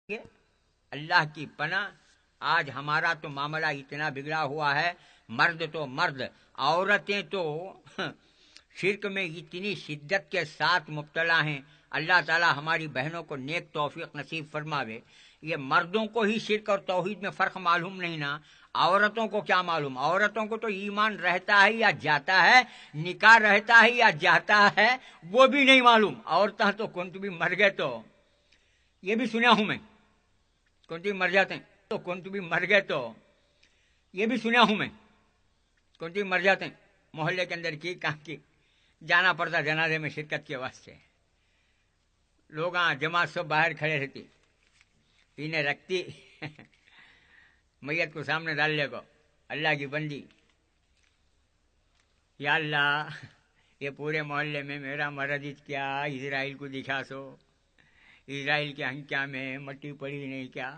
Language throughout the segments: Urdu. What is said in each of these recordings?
اللہ کی پناہ آج ہمارا تو معاملہ اتنا بگڑا ہوا ہے، مرد تو مرد، عورتیں تو شرک میں اتنی شدت کے ساتھ مبتلا ہیں۔ اللہ تعالی ہماری بہنوں کو نیک توفیق نصیب فرماوے۔ یہ مردوں کو ہی شرک اور توحید میں فرق معلوم نہیں نا، عورتوں کو کیا معلوم؟ عورتوں کو تو ایمان رہتا ہے یا جاتا ہے، نکاح رہتا ہے یا جاتا ہے، وہ بھی نہیں معلوم۔ عورتیں تو کون بھی مر گئے تو یہ بھی سنیا ہوں میں، کون بھی مر جاتے ہیں تو کون بھی مر گئے تو یہ بھی سنیا ہوں میں، کون بھی مر جاتے ہیں۔ محلے کے اندر کی کہاں کی جانا پڑتا جنازے میں شرکت کے واسطے، لوگ جماعت سب باہر کھڑے رہتی، انہیں رکھتی میت کو سامنے ڈال لے کو، اللہ کی بندی، یا اللہ یہ پورے محلے میں میرا مرض کیا اسرائیل کو دکھا سو، اسرائیل کے ہنکیا میں مٹی پڑی نہیں کیا،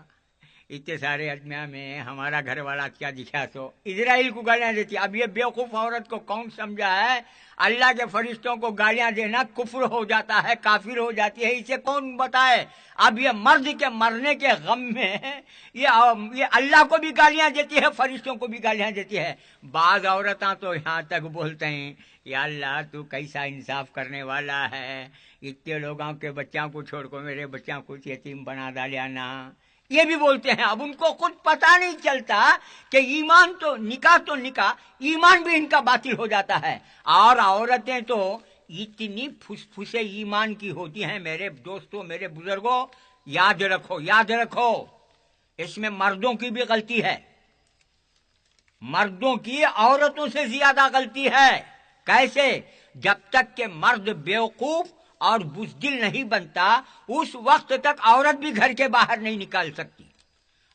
اتنے سارے ادمیہ میں ہمارا گھر والا کیا دکھا سو، اسرائیل کو گالیاں دیتی۔ اب یہ بیوقوف عورت کو کون سمجھا ہے اللہ کے فرشتوں کو گالیاں دینا کفر ہو جاتا ہے، کافر ہو جاتی ہے، اسے کون بتائے؟ اب یہ مرد کے مرنے کے غم میں یہ اللہ کو بھی گالیاں دیتی ہے، فرشتوں کو بھی گالیاں دیتی ہے۔ بعض عورتاں تو یہاں تک بولتے ہیں یا اللہ تو کیسا انصاف کرنے والا ہے، اتنے لوگوں کے بچوں کو چھوڑ کو میرے بچوں کو یتیم بنا ڈالیا نا، یہ بھی بولتے ہیں۔ اب ان کو خود پتہ نہیں چلتا کہ ایمان تو نکاح ایمان بھی ان کا باطل ہو جاتا ہے، اور عورتیں تو اتنی پھسے ایمان کی ہوتی ہیں۔ میرے دوستوں، میرے بزرگوں، یاد رکھو اس میں مردوں کی بھی غلطی ہے، مردوں کی عورتوں سے زیادہ غلطی ہے۔ کیسے؟ جب تک کہ مرد بیوقوف اور بزدل نہیں بنتا اس وقت تک عورت بھی گھر کے باہر نہیں نکال سکتی،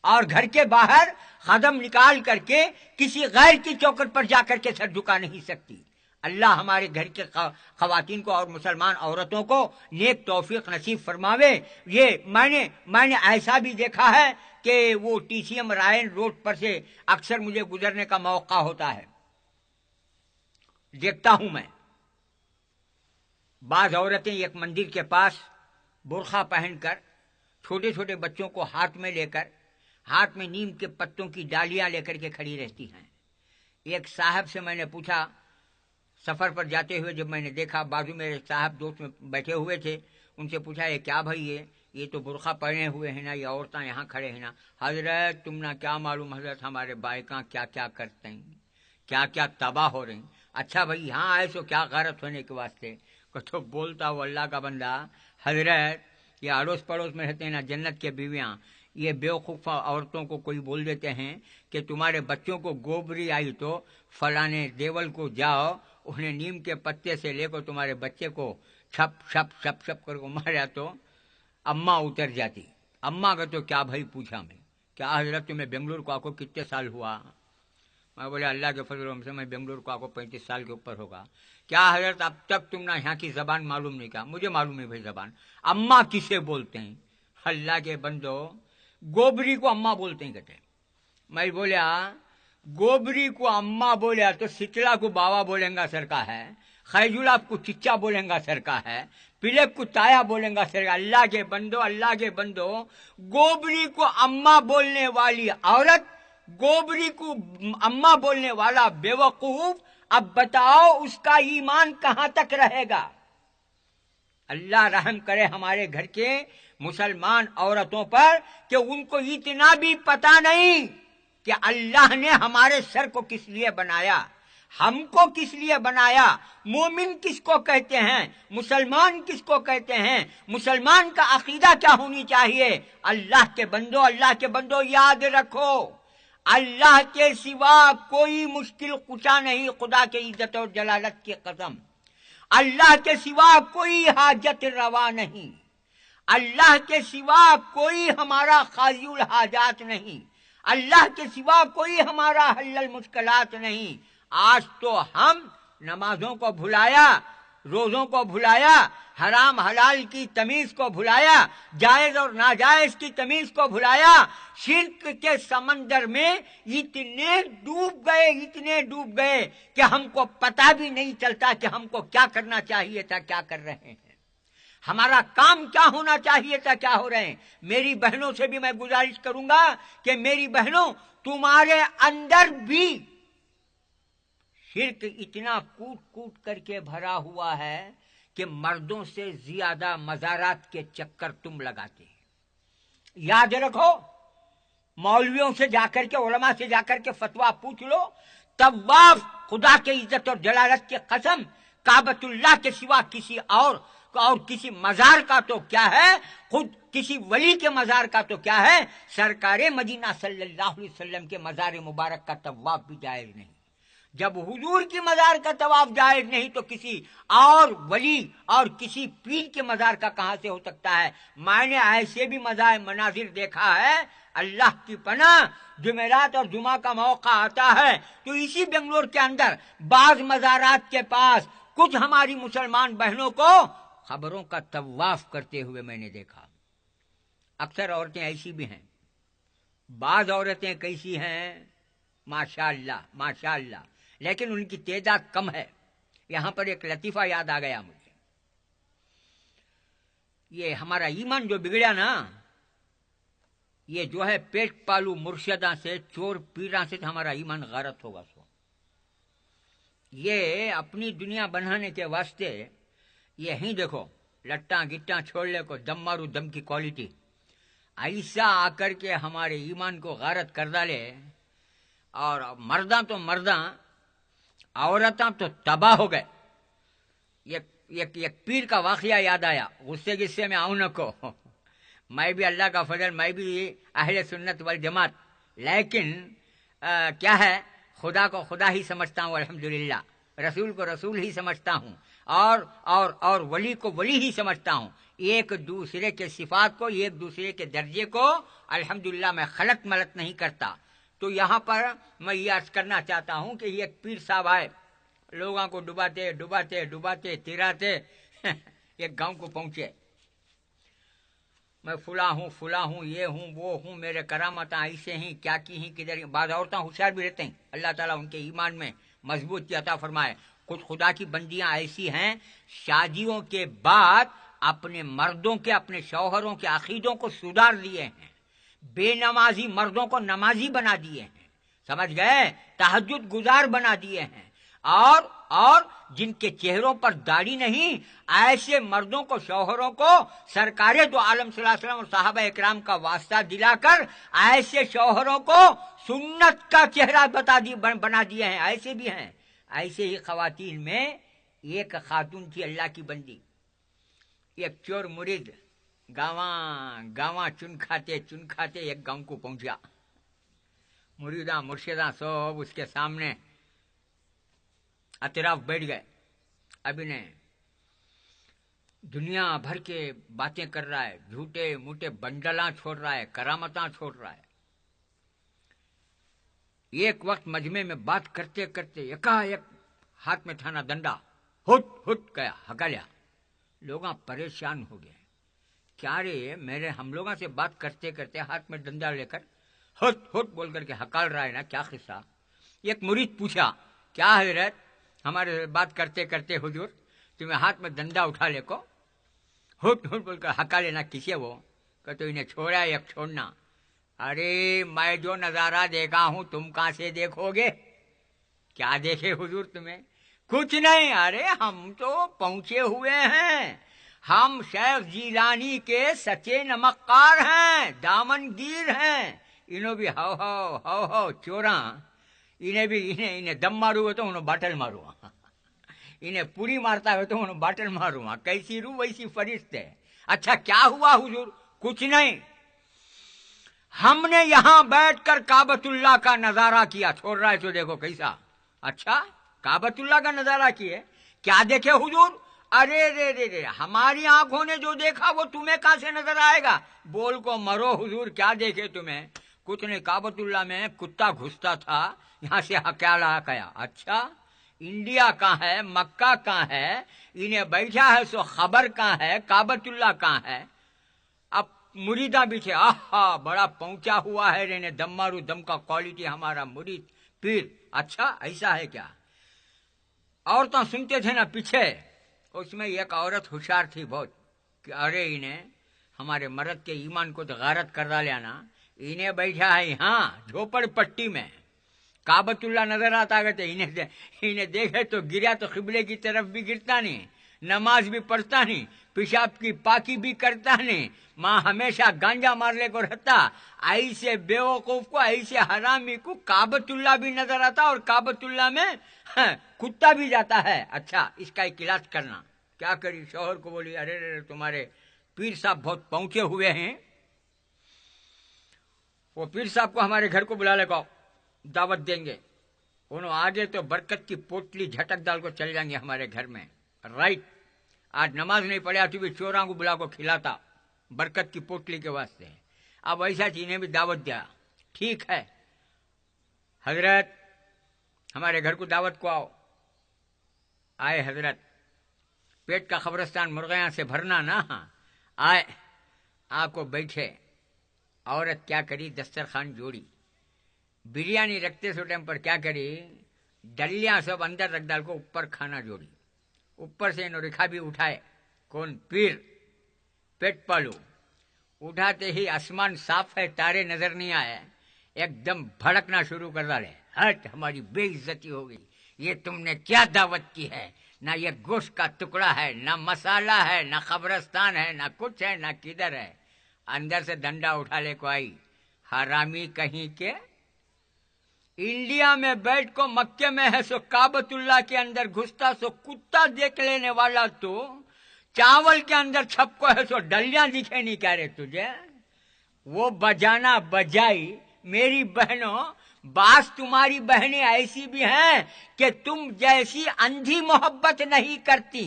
اور گھر کے باہر قدم نکال کر کے کسی غیر کی چوکٹ پر جا کر کے سر جھکا نہیں سکتی۔ اللہ ہمارے گھر کے خواتین کو اور مسلمان عورتوں کو نیک توفیق نصیب فرماوے۔ یہ میں نے ایسا بھی دیکھا ہے کہ وہ ٹی سی ایم رائن روڈ پر سے اکثر مجھے گزرنے کا موقع ہوتا ہے، دیکھتا ہوں میں بعض عورتیں ایک مندر کے پاس برقع پہن کر چھوٹے چھوٹے بچوں کو ہاتھ میں لے کر، ہاتھ میں نیم کے پتوں کی ڈالیاں لے کر کے کھڑی رہتی ہیں۔ ایک صاحب سے میں نے پوچھا، سفر پر جاتے ہوئے جب میں نے دیکھا، بازو میرے صاحب دوست میں بیٹھے ہوئے تھے، ان سے پوچھا یہ کیا بھائی یہ تو برقع پہنے ہوئے ہیں نا، یہ عورتیں یہاں کھڑے ہیں نا۔ حضرت تم نہ کیا معلوم حضرت ہمارے بائکاں کیا کیا کرتے ہیں، کیا کیا تباہ ہو رہے ہیں۔ اچھا بھائی یہاں آئے سو کیا غارت ہونے کے واسطے؟ تو بولتا وہ اللہ کا بندہ، حضرت یہ اڑوس پڑوس میں رہتے ہیں نا جنت کے بیویاں، یہ بیوقوف عورتوں کو کوئی بول دیتے ہیں کہ تمہارے بچوں کو گوبری آئی تو فلانے دیول کو جاؤ، انہیں نیم کے پتے سے لے کر تمہارے بچے کو چھپ چھپ چھپ چھپ کر کو مارا تو اماں اتر جاتی۔ اماں کا تو کیا بھائی پوچھا میں، کیا حضرت تمہیں بنگلور کو آکو کتنے سال ہوا؟ میں بولے اللہ کے فضل و کرم سے میں بنگلور کو آکو 35 سال کے اوپر ہوگا۔ کیا حضرت اب تک تم نے یہاں کی زبان معلوم نہیں کیا؟ مجھے معلوم نہیں بھائی زبان، اماں کسے بولتے ہیں؟ اللہ کے بندو گوبری کو اماں بولتے ہیں کہتے ہیں۔ میں بولیا گوبری کو اماں بولیا تو سچلا کو باوا بولیں گا سر کا ہے، خیجولاب کو چچا بولیں گا سر کا ہے، پلیپ کو تایا بولیں گا سر کا۔ اللہ کے بندو گوبری کو اماں بولنے والی عورت، گوبری کو اماں بولنے والا بیوقوف، اب بتاؤ اس کا ایمان کہاں تک رہے گا؟ اللہ رحم کرے ہمارے گھر کے مسلمان عورتوں پر کہ ان کو اتنا بھی پتہ نہیں کہ اللہ نے ہمارے سر کو کس لیے بنایا، ہم کو کس لیے بنایا، مومن کس کو کہتے ہیں، مسلمان کس کو کہتے ہیں، مسلمان کا عقیدہ کیا ہونی چاہیے۔ اللہ کے بندو یاد رکھو، اللہ کے سوا کوئی مشکل کشا نہیں، خدا کے عزت اور جلالت کی قسم، اللہ کے سوا کوئی حاجت روا نہیں، اللہ کے سوا کوئی ہمارا قاضی الحاجات نہیں، اللہ کے سوا کوئی ہمارا حل المشکلات نہیں۔ آج تو ہم نمازوں کو بھلایا، روزوں کو بھلایا، حرام حلال کی تمیز کو بھلایا، جائز اور ناجائز کی تمیز کو بھلایا، شرک کے سمندر میں اتنے ڈوب گئے کہ ہم کو پتہ بھی نہیں چلتا کہ ہم کو کیا کرنا چاہیے تھا، کیا کر رہے ہیں۔ ہمارا کام کیا ہونا چاہیے تھا، کیا ہو رہے ہیں؟ میری بہنوں سے بھی میں گزارش کروں گا کہ میری بہنوں، تمہارے اندر بھی شرک اتنا کوٹ کوٹ کر کے بھرا ہوا ہے کہ مردوں سے زیادہ مزارات کے چکر تم لگاتے ہیں۔ یاد رکھو، مولویوں سے جا کر کے، علماء سے جا کر کے فتویٰ پوچھ لو، طواف خدا کے عزت اور جلالت کی قسم کعبۃ اللہ کے سوا کسی اور کسی مزار کا تو کیا ہے، خود کسی ولی کے مزار کا تو کیا ہے، سرکار مدینہ صلی اللہ علیہ وسلم کے مزار مبارک کا طواف بھی جائز نہیں۔ جب حضور کی مزار کا طواف جائز نہیں تو کسی اور ولی اور کسی پیر کے مزار کا کہاں سے ہو سکتا ہے؟ میں نے ایسے بھی مناظر دیکھا ہے، اللہ کی پناہ، جمعرات اور جمعہ کا موقع آتا ہے تو اسی بنگلور کے اندر بعض مزارات کے پاس کچھ ہماری مسلمان بہنوں کو قبروں کا طواف کرتے ہوئے میں نے دیکھا۔ اکثر عورتیں ایسی بھی ہیں، بعض عورتیں کیسی ہیں، ماشاءاللہ ماشاءاللہ، لیکن ان کی تعداد کم ہے۔ یہاں پر ایک لطیفہ یاد آ گیا مجھے، یہ ہمارا ایمان جو بگڑا نا، یہ جو ہے پیٹ پالو مرشداں سے، چور پیراں سے ہمارا ایمان غارت ہوگا۔ سو یہ اپنی دنیا بنانے کے واسطے یہیں دیکھو، لٹاں گٹاں چھوڑنے کو دم مارو دم کی کوالٹی ایسا آ کر کے ہمارے ایمان کو غارت کر ڈالے، اور مرداں تو مرداں، عورتاں تو تباہ ہو گئے۔ ایک پیر کا واقعہ یاد آیا، غصے میں آؤں نہ کو، میں بھی اللہ کا فضل، میں بھی اہل سنت والجماعت، لیکن کیا ہے، خدا کو خدا ہی سمجھتا ہوں الحمدللہ، رسول کو رسول ہی سمجھتا ہوں، اور ولی کو ولی ہی سمجھتا ہوں۔ ایک دوسرے کے صفات کو، ایک دوسرے کے درجے کو الحمدللہ میں خلط ملط نہیں کرتا۔ تو یہاں پر میں یہ عرض کرنا چاہتا ہوں کہ ایک پیر صاحب آئے، لوگوں کو ڈباتے ڈباتے ڈباتے تیراتے ایک گاؤں کو پہنچے، میں فلاں ہوں، یہ ہوں وہ ہوں، میرے کرامتاں ایسے ہیں، کیا کی ہیں، کدھر ہیں۔ بعض عورتیں ہوشیار بھی رہتے ہیں، اللہ تعالیٰ ان کے ایمان میں مضبوطی عطا فرمائے۔ کچھ خدا کی بندیاں ایسی ہیں، شادیوں کے بعد اپنے مردوں کے، اپنے شوہروں کے عقیدوں کو سدھار دیے ہیں، بے نمازی مردوں کو نمازی بنا دیے ہیں، سمجھ گئے، تہجد گزار بنا دیے ہیں، اور جن کے چہروں پر داڑھی نہیں، ایسے مردوں کو، شوہروں کو سرکار دو عالم صلی اللہ علیہ وسلم اور صحابہ اکرام کا واسطہ دلا کر ایسے شوہروں کو سنت کا چہرہ بنا دیے ہیں، ایسے بھی ہیں۔ ایسے ہی خواتین میں ایک خاتون تھی اللہ کی بندی، ایک چور مرید گاواں چن کھاتے ایک گاؤں کو پہنچا، مریداں مرشداں سب اس کے سامنے اطراف بیٹھ گئے۔ اب انہیں دنیا بھر کے باتیں کر رہا ہے، جھوٹے موٹے بنڈلاں چھوڑ رہا ہے، کرامتاں چھوڑ رہا ہے۔ ایک وقت مجمع میں بات کرتے کرتے یکایک ہاتھ میں تھانا ڈنڈا ہٹ گیا، ہکا لیا۔ لوگاں پریشان ہو گئے، کیا رے، میرے ہم لوگوں سے بات کرتے کرتے ہاتھ میں ڈنڈا لے کر ہٹ بول کر کے ہکال رہا ہے نا، کیا قصہ؟ ایک مرید پوچھا، کیا حضرت، ہمارے بات کرتے کرتے حضور تمہیں ہاتھ میں ڈنڈا اٹھا لے کو ہٹ بول کر ہکا لینا کسے؟ وہ کہ تو انہیں چھوڑا یا چھوڑنا؟ ارے میں جو نظارہ دیکھا ہوں تم کہاں سے دیکھو گے؟ کیا دیکھے حضور تمہیں؟ کچھ نہیں، ارے ہم تو پہنچے ہوئے ہیں، ہم شیخ جیلانی کے سچے نمکار ہیں، دامن گیر ہیں۔ انہوں بھی ہو چوراں، انہیں دم مارو تو انہوں باٹل مارو، انہیں پوری مارتا ہے تو انہوں باٹل مارو، کیسی روح ویسی فرشتے۔ اچھا کیا ہوا حضور؟ کچھ نہیں، ہم نے یہاں بیٹھ کر کعبۃ اللہ کا نظارہ کیا۔ چھوڑ رہا ہے تو دیکھو کیسا، اچھا کعبۃ اللہ کا نظارہ کیے، کیا دیکھے حضور؟ ارے رے ہماری آنکھوں نے جو دیکھا وہ تمہیں کہاں سے نظر آئے گا؟ بول کو مرو حضور، کیا دیکھے تمہیں؟ کچھ نہیں، کعبۃ اللہ میں کتا گھستا تھا، یہاں سے ہکالا گیا۔ اچھا انڈیا کہاں ہے، مکہ کہاں ہے، انہیں بیٹھا ہے سو خبر کہاں ہے، کعبۃ اللہ کہاں ہے؟ اب مریداں بھی تھے، آہا بڑا پہنچا ہوا ہے رہنے، دم مارو دم کا کوالٹی ہمارا مرید پیر۔ اچھا ایسا ہے کیا؟ عورتیں سنتے تھے نا پیچھے، اس میں ایک عورت ہوشیار تھی بہت، کہ ارے انہیں ہمارے مرد کے ایمان کو تو غارت کر ڈالیا نا، انہیں بیٹھا ہے یہاں جھوپڑ پٹی میں، کعبۃ اللہ نظر آتا ہے، انہیں دیکھے تو گریا تو قبلے کی طرف بھی گرتا نہیں، نماز بھی پڑھتا نہیں، پیشاب کی پاکی بھی کرتا نہیں، ماں ہمیشہ گانجا مارنے کو رہتا، ایسے بیوقوف کو، ایسے حرامی کو کعبۃ اللہ بھی نظر آتا اور کعبۃ اللہ میں کتا بھی جاتا ہے۔ اچھا اس کا ایک علاج کرنا، کیا کری؟ شوہر کو بولی ارے تمہارے پیر صاحب بہت پہنچے ہوئے ہیں، وہ پیر صاحب کو ہمارے گھر کو بلا لے گا، دعوت دیں گے، انہوں آگے تو برکت کی پوٹلی جھٹک ڈال کو چل جائیں گے ہمارے گھر میں، رائٹ؟ آج نماز نہیں پڑھا تو بھی چوراں کو بلا کو کھلاتا برکت کی پوٹلی کے واسطے۔ اب ایسا چیزیں بھی دعوت دیا، ٹھیک ہے حضرت ہمارے گھر کو دعوت کو آؤ، آئے حضرت، پیٹ کا قبرستان مرغیاں سے بھرنا نا، آئے آ کو بیٹھے، عورت کیا کری؟ دسترخوان جوڑی، بریانی رکھتے سو ٹائم پر کیا کری؟ ڈلیاں سب اندر رکھ ڈال کو اوپر کھانا جوڑی، اوپر سے انہوں رکھا بھی اٹھائے، کون؟ پیر، پیٹ پالو، اٹھاتے ہی آسمان صاف ہے، تارے نظر نہیں آئے، ایک دم بھڑکنا شروع کر ڈالے، ہٹ ہماری بے عزتی ہو گئی، یہ تم نے کیا دعوت کی ہے؟ نہ یہ گوشت کا ٹکڑا ہے، نہ مسالہ ہے، نہ قبرستان ہے، نہ کچھ ہے، نہ کدھر ہے۔ اندر سے ڈنڈا اٹھا لے کو آئی، حرامی کہیں کے، انڈیا میں بیٹھ کو مکے میں ہے سو کعبۃ اللہ کے اندر گھستا سو کتا دیکھ لینے والا، تو چاول کے اندر چھپ کو ہے سو ڈلیاں دکھے نہیں کہہ رہے تجھے؟ وہ بجانا بجائی میری بہنوں، بعض تمہاری بہنیں ایسی بھی ہیں کہ تم جیسی اندھی محبت نہیں کرتی،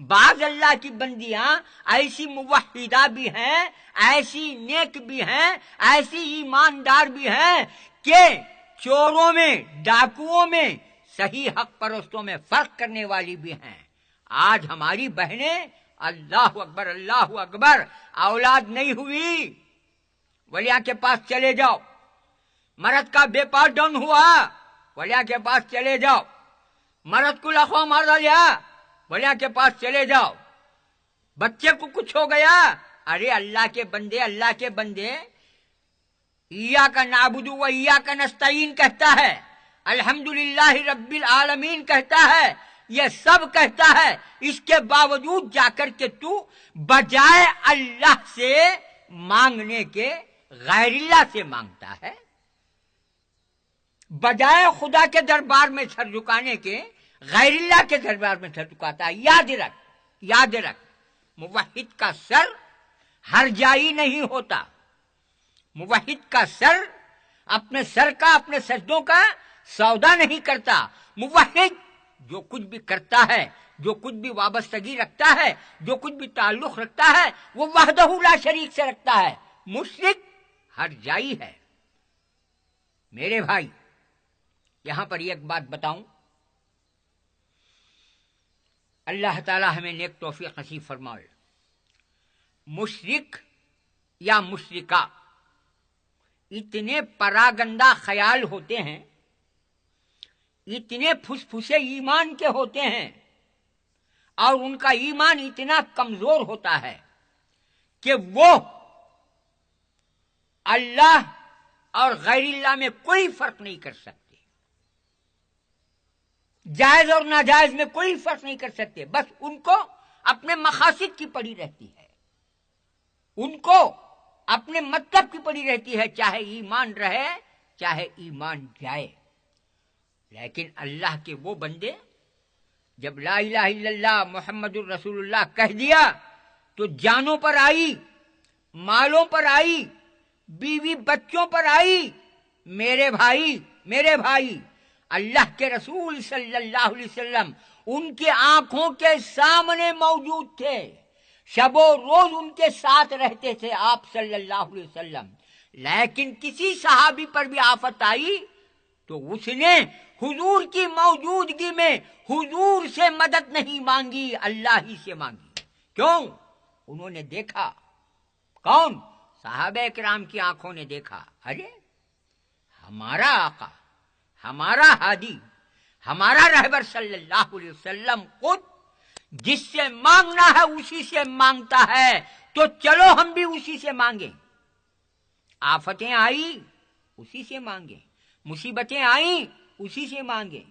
بعض اللہ کی بندیاں ایسی موحدہ بھی ہیں، ایسی نیک بھی ہیں، ایسی ایماندار بھی ہیں کہ چوروں میں، ڈاکوؤں میں، صحیح حق پرستوں میں فرق کرنے والی بھی ہیں۔ آج ہماری بہنیں، اللہ اکبر اللہ اکبر، اولاد نہیں ہوئی، ولیاں کے پاس چلے جاؤ، مرد کا بے پار ڈاؤن ہوا، ولیاں کے پاس چلے جاؤ، مرد کو لخوا مار ڈالیا، ولیاں کے پاس چلے جاؤ، بچے کو کچھ ہو گیا، ارے اللہ کے بندے، اللہ کے بندے، ایاک نعبد و ایاک نستعین کہتا ہے، الحمدللہ رب العالمین کہتا ہے، یہ سب کہتا ہے، اس کے باوجود جا کر کے تو بجائے اللہ سے مانگنے کے غیر اللہ سے مانگتا ہے، بجائے خدا کے دربار میں سر جھکانے کے غیر اللہ کے دربار میں سر جھکاتا ہے۔ یاد رکھ، یاد رکھ، موحد کا سر ہر جائی نہیں ہوتا، موحد کا سر اپنے سر کا، اپنے سجدوں کا سودا نہیں کرتا، موحد جو کچھ بھی کرتا ہے، جو کچھ بھی وابستگی رکھتا ہے، جو کچھ بھی تعلق رکھتا ہے، وہ وحدہ لا شریک سے رکھتا ہے، مشرک ہر جائی ہے۔ میرے بھائی یہاں پر ایک بات بتاؤں، اللہ تعالی ہمیں نیک توفیق نصیب فرمائے، مشرک یا مشرکہ اتنے پراگندہ خیال ہوتے ہیں، اتنے پھسپھسے ایمان کے ہوتے ہیں، اور ان کا ایمان اتنا کمزور ہوتا ہے کہ وہ اللہ اور غیر اللہ میں کوئی فرق نہیں کر سکتے، جائز اور ناجائز میں کوئی فرق نہیں کر سکتے، بس ان کو اپنے مقاصد کی پڑی رہتی ہے، ان کو اپنے مطلب کی پڑی رہتی ہے، چاہے ایمان رہے چاہے ایمان جائے۔ لیکن اللہ کے وہ بندے جب لا الہ الا اللہ محمد الرسول اللہ کہہ دیا تو جانوں پر آئی، مالوں پر آئی، بیوی بچوں پر آئی۔ میرے بھائی، میرے بھائی، اللہ کے رسول صلی اللہ علیہ وسلم ان کی آنکھوں کے سامنے موجود تھے، شب و روز ان کے ساتھ رہتے تھے آپ صلی اللہ علیہ وسلم، لیکن کسی صحابی پر بھی آفت آئی تو اس نے حضور کی موجودگی میں حضور سے مدد نہیں مانگی، اللہ ہی سے مانگی۔ کیوں؟ انہوں نے دیکھا، کون؟ صحابہ کرام کی آنکھوں نے دیکھا، ارے ہمارا آقا، ہمارا ہادی، ہمارا رہبر صلی اللہ علیہ وسلم خود جس سے مانگنا ہے اسی سے مانگتا ہے، تو چلو ہم بھی اسی سے مانگیں۔ آفتیں آئی اسی سے مانگیں، مصیبتیں آئیں اسی سے مانگیں،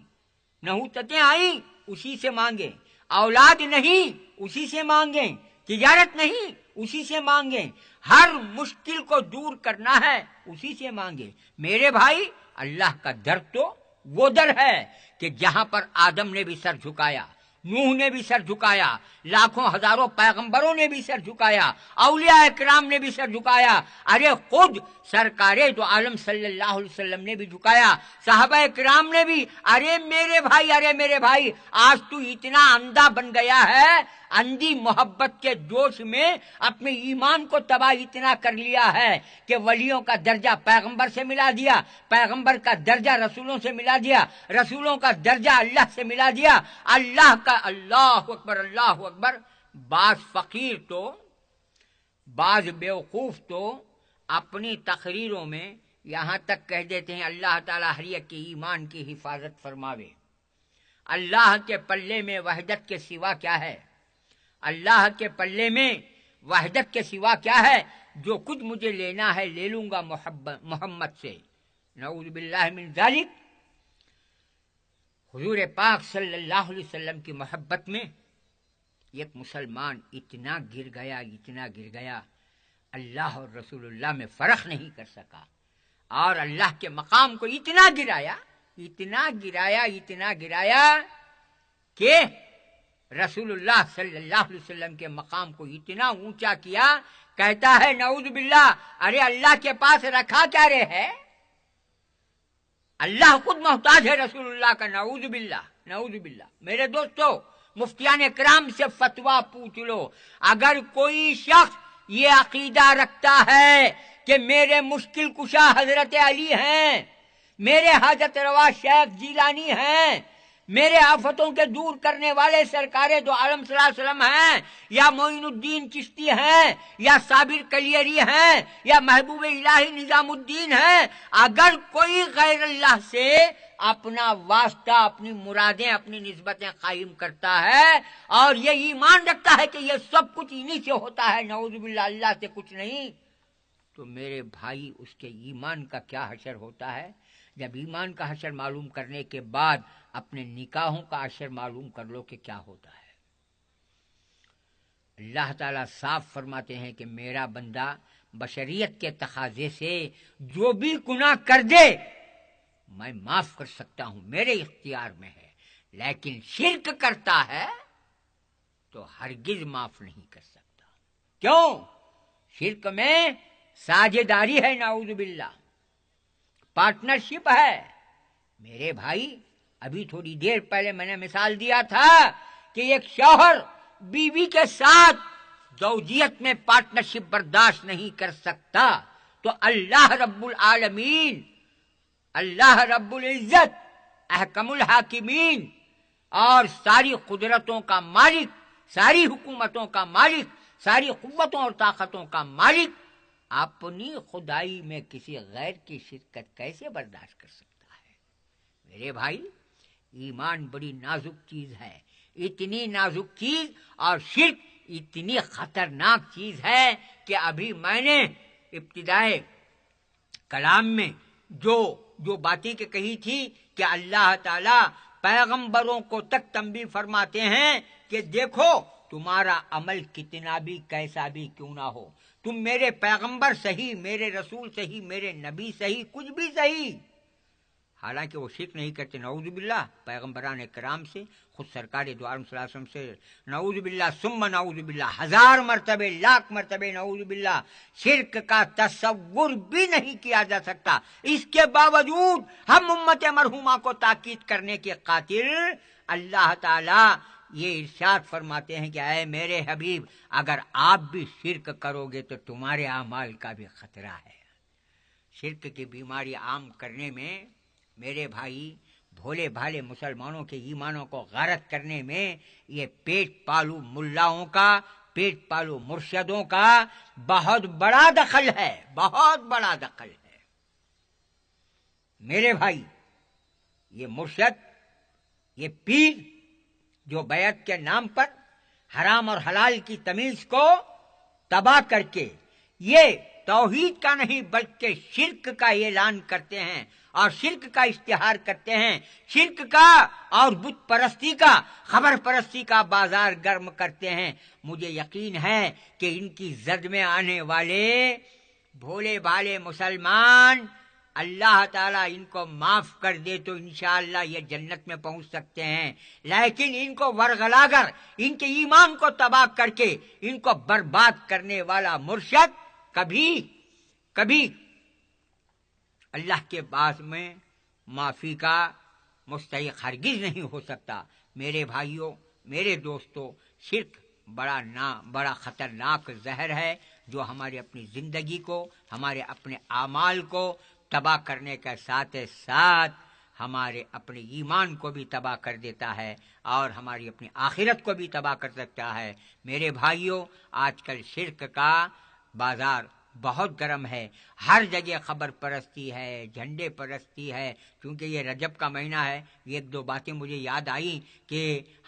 نحوستیں آئیں اسی سے مانگیں، اولاد نہیں اسی سے مانگیں، تجارت نہیں اسی سے مانگیں، ہر مشکل کو دور کرنا ہے اسی سے مانگیں۔ میرے بھائی، اللہ کا در تو وہ در ہے کہ جہاں پر آدم نے بھی سر جھکایا، نوح نے بھی سر جھکایا، لاکھوں ہزاروں پیغمبروں نے بھی سر جھکایا، اولیاء اکرام نے بھی سر جھکایا، ارے خود سرکار دو عالم صلی اللہ علیہ وسلم نے بھی جھکایا، صحابہ اکرام نے بھی۔ ارے میرے بھائی، ارے میرے بھائی، آج تو اتنا اندھا بن گیا ہے، اندھی محبت کے جوش میں اپنے ایمان کو تباہ اتنا کر لیا ہے کہ ولیوں کا درجہ پیغمبر سے ملا دیا، پیغمبر کا درجہ رسولوں سے ملا دیا، رسولوں کا درجہ اللہ سے ملا دیا، اللہ کا اللہ اکبر اللہ اکبر۔ بعض فقیر تو، بعض بیوقوف تو اپنی تقریروں میں یہاں تک کہہ دیتے ہیں اللہ تعالیٰ ہر ایک کے ایمان کی حفاظت فرماوے۔ اللہ کے پلے میں وحدت کے سوا کیا ہے؟ اللہ کے پلے میں وحدت کے سوا کیا ہے؟ جو کچھ مجھے لینا ہے لے لوں گا محمد سے، نعوذ باللہ من ذالک۔ حضور پاک صلی اللہ علیہ وسلم کی محبت میں ایک مسلمان اتنا گر گیا، اتنا گر گیا، اللہ اور رسول اللہ میں فرق نہیں کر سکا، اور اللہ کے مقام کو اتنا گرایا، اتنا گرایا، اتنا گرایا کہ رسول اللہ صلی اللہ علیہ وسلم کے مقام کو اتنا اونچا کیا، کہتا ہے نعوذ باللہ، ارے اللہ کے پاس رکھا کیا رے ہے؟ اللہ خود محتاج ہے رسول اللہ کا، نعوذ باللہ، نعوذ باللہ۔ میرے دوستو، مفتیان کرام سے فتویٰ پوچھ لو، اگر کوئی شخص یہ عقیدہ رکھتا ہے کہ میرے مشکل کشا حضرت علی ہیں، میرے حاجت روا شیخ جیلانی ہیں، میرے آفتوں کے دور کرنے والے سرکار دو عالم صلی اللہ علیہ وسلم ہیں، یا معین الدین چشتی ہیں، یا صابر کلیری ہیں، یا محبوب الہی نظام الدین ہیں، اگر کوئی غیر اللہ سے اپنا واسطہ، اپنی مرادیں، اپنی نسبتیں قائم کرتا ہے اور یہ ایمان رکھتا ہے کہ یہ سب کچھ انہی سے ہوتا ہے، نعوذ باللہ اللہ سے کچھ نہیں، تو میرے بھائی اس کے ایمان کا کیا حشر ہوتا ہے؟ جب ایمان کا حشر معلوم کرنے کے بعد اپنے نکاحوں کا حشر معلوم کر لو کہ کیا ہوتا ہے۔ اللہ تعالیٰ صاف فرماتے ہیں کہ میرا بندہ بشریت کے تقاضے سے جو بھی گناہ کر دے میں معاف کر سکتا ہوں، میرے اختیار میں ہے، لیکن شرک کرتا ہے تو ہرگز معاف نہیں کر سکتا۔ کیوں؟ شرک میں ساجھیداری ہے، نعوذ باللہ، پارٹنرشپ ہے۔ میرے بھائی، ابھی تھوڑی دیر پہلے میں نے مثال دیا تھا کہ ایک شوہر بیوی کے ساتھ زوجیت میں پارٹنرشپ برداشت نہیں کر سکتا، تو اللہ رب العالمین، اللہ رب العزت، احکم الحاکمین اور ساری قدرتوں کا مالک، ساری حکومتوں کا مالک، ساری قوتوں اور طاقتوں کا مالک، اپنی خدائی میں کسی غیر کی شرکت کیسے برداشت کر سکتا ہے؟ میرے بھائی، ایمان بڑی نازک چیز ہے، اتنی نازک چیز، اور شرک اتنی خطرناک چیز ہے کہ ابھی میں نے ابتدائے کلام میں جو باتیں کہی تھی کہ اللہ تعالی پیغمبروں کو تک تنبیہ فرماتے ہیں کہ دیکھو تمہارا عمل کتنا بھی کیسا بھی کیوں نہ ہو، تم میرے پیغمبر صحیح، میرے رسول صحیح، میرے نبی صحیح، کچھ بھی صحیح، حالانکہ وہ شرک نہیں کرتے، نعوذ باللہ، پیغمبران کرام سے، خود سرکار دو عالم صلی اللہ علیہ وسلم سے نعوذ باللہ ثم نعوذ باللہ 1000 مرتبے، لاکھ مرتبے نعوذ باللہ شرک کا تصور بھی نہیں کیا جا سکتا۔ اس کے باوجود ہم امت مرحومہ کو تاکید کرنے کے خاطر اللہ تعالی یہ ارشاد فرماتے ہیں کہ اے میرے حبیب، اگر آپ بھی شرک کرو گے تو تمہارے اعمال کا بھی خطرہ ہے۔ شرک کی بیماری عام کرنے میں، میرے بھائی، بھولے بھالے مسلمانوں کے ایمانوں کو غارت کرنے میں یہ پیٹ پالو ملاؤں کا، پیٹ پالو مرشدوں کا بہت بڑا دخل ہے، بہت بڑا دخل ہے۔ میرے بھائی، یہ مرشد، یہ پیر جو بیعت کے نام پر حرام اور حلال کی تمیز کو تباہ کر کے یہ توحید کا نہیں بلکہ شرک کا اعلان کرتے ہیں اور شرک کا اشتہار کرتے ہیں، شرک کا اور بت پرستی کا، خبر پرستی کا بازار گرم کرتے ہیں۔ مجھے یقین ہے کہ ان کی زد میں آنے والے بھولے بھالے مسلمان اللہ تعالیٰ ان کو معاف کر دے تو انشاءاللہ یہ جنت میں پہنچ سکتے ہیں، لیکن ان کو ورغلا کر، ان کے ایمان کو تباہ کر کے ان کو برباد کرنے والا مرشد کبھی اللہ کے پاس میں معافی کا مستحق ہرگز نہیں ہو سکتا۔ میرے بھائیوں، میرے دوستو، شرک بڑا خطرناک زہر ہے جو ہماری اپنی زندگی کو، ہمارے اپنے اعمال کو تباہ کرنے کے ساتھ ساتھ ہمارے اپنے ایمان کو بھی تباہ کر دیتا ہے اور ہماری اپنی آخرت کو بھی تباہ کر سکتا ہے۔ میرے بھائیوں، آج کل شرک کا بازار بہت گرم ہے، ہر جگہ خبر پرستی ہے، جھنڈے پرستی ہے۔ کیونکہ یہ رجب کا مہینہ ہے، ایک دو باتیں مجھے یاد آئیں کہ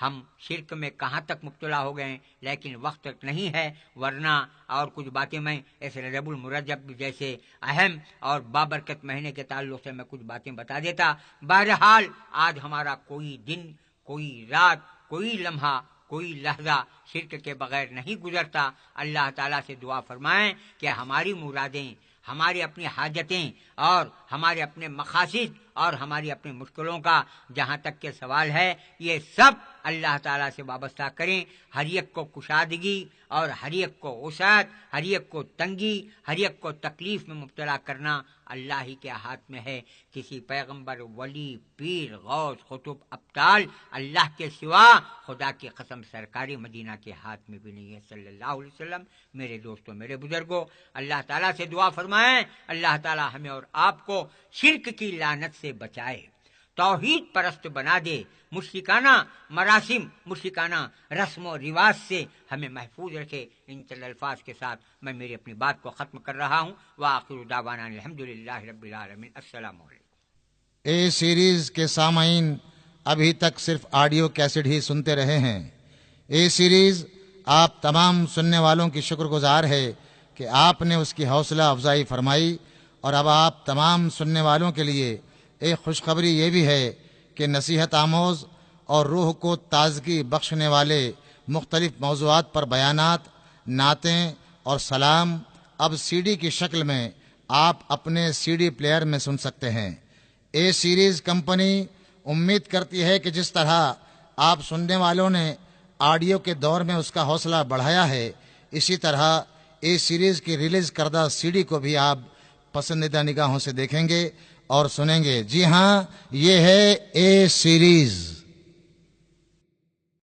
ہم شرک میں کہاں تک مبتلا ہو گئے، لیکن وقت نہیں ہے، ورنہ اور کچھ باتیں میں اس رجب المرجب جیسے اہم اور بابرکت مہینے کے تعلق سے میں کچھ باتیں بتا دیتا۔ بہرحال آج ہمارا کوئی دن، کوئی رات، کوئی لمحہ، کوئی لحظہ شرک کے بغیر نہیں گزرتا۔ اللہ تعالیٰ سے دعا فرمائیں کہ ہماری مرادیں، ہماری اپنی حاجتیں اور ہمارے اپنے مقاصد اور ہماری اپنی مشکلوں کا جہاں تک کے سوال ہے، یہ سب اللہ تعالیٰ سے وابستہ کریں۔ ہر ایک کو کشادگی اور ہر ایک کو وسعت، ہر ایک کو تنگی، ہر ایک کو تکلیف میں مبتلا کرنا اللہ ہی کے ہاتھ میں ہے۔ کسی پیغمبر، ولی، پیر، غوث، قطب، ابطال اللہ کے سوا خدا کی قسم سرکاری مدینہ کے ہاتھ میں بھی نہیں ہے صلی اللہ علیہ وسلم۔ میرے دوستوں، میرے بزرگوں، اللہ تعالیٰ سے دعا فرمائیں اللہ تعالیٰ ہمیں اور آپ کو شرک کی لعنت سے بچائے، توحید پرست بنا دے، مشرکانہ مراسم، مشرکانہ رسم و رواج سے ہمیں محفوظ رکھے۔ ان چند الفاظ کے ساتھ میں میری اپنی بات کو ختم کر رہا ہوں۔ وآخر دعوانا الحمدللہ رب العالمین۔ السلام علیکم۔ اے سیریز کے سامعین ابھی تک صرف آڈیو کیسٹ ہی سنتے رہے ہیں۔ اے سیریز آپ تمام سننے والوں کی شکر گزار ہے کہ آپ نے اس کی حوصلہ افزائی فرمائی، اور اب آپ تمام سننے والوں کے لیے ایک خوشخبری یہ بھی ہے کہ نصیحت آموز اور روح کو تازگی بخشنے والے مختلف موضوعات پر بیانات، نعتیں اور سلام اب سی ڈی کی شکل میں آپ اپنے سی ڈی پلیئر میں سن سکتے ہیں۔ اے سیریز کمپنی امید کرتی ہے کہ جس طرح آپ سننے والوں نے آڈیو کے دور میں اس کا حوصلہ بڑھایا ہے، اسی طرح اے سیریز کی ریلیز کردہ سی ڈی کو بھی آپ پسندیدہ نگاہوں سے دیکھیں گے اور سنیں گے۔ جی ہاں، یہ ہے اے سیریز۔